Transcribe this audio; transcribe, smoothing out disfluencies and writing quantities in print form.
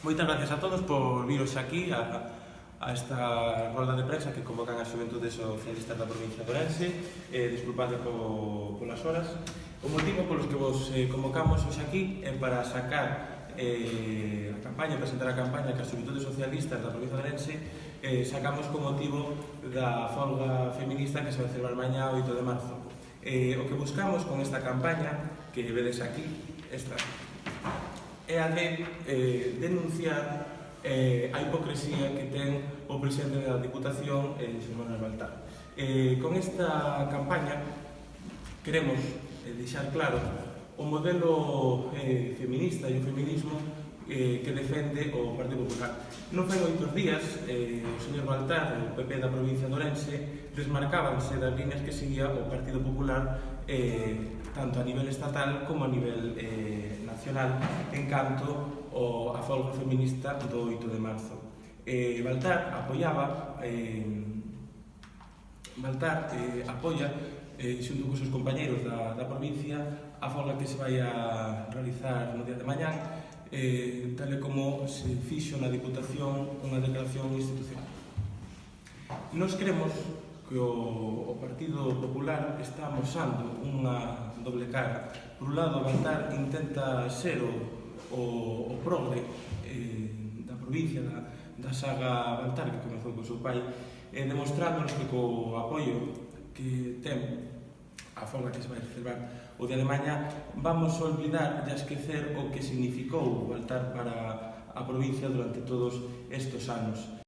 Moitas gracias a todos por vir hoxe aquí a esta rolda de prensa que convocan as Xuventudes Socialistas da provincia de Ourense. Disculpade polas horas. O motivo polos que vos convocamos hoxe aquí é para sacar a campaña, presentar a campaña que as Xuventudes Socialistas da provincia de Ourense sacamos con motivo da folga feminista que se vai celebrar mañá 8 de marzo. O que buscamos con esta campaña, que vedes aquí, esta, é a de denunciar a hipocresía que ten o presidente da Diputación, Xosé Manuel Baltar. Con esta campaña queremos deixar claro o modelo feminista e o feminismo que defende o Partido Popular. Non fai moitos días, o señor Baltar, o PP da provincia de Ourense, desmarcábanse das líneas que seguía o Partido Popular tanto a nivel estatal como a nivel nacional en canto a folga feminista do 8 de marzo. Baltar apoia xunto cos seus compañeiros da provincia a folga que se vai a realizar no día de mañán, tal e como se fixo na Diputación unha declaración institucional. Nos creemos que o Partido Popular está amosando unha doble cara. Por un lado, Baltar intenta ser o progre da provincia, da saga Baltar, que comezou co seu pai, demostrándonos que co apoio que ten a folga que se vai celebrar o día de mañá vamos a olvidar e a esquecer o que significou Baltar para a provincia durante todos estes anos.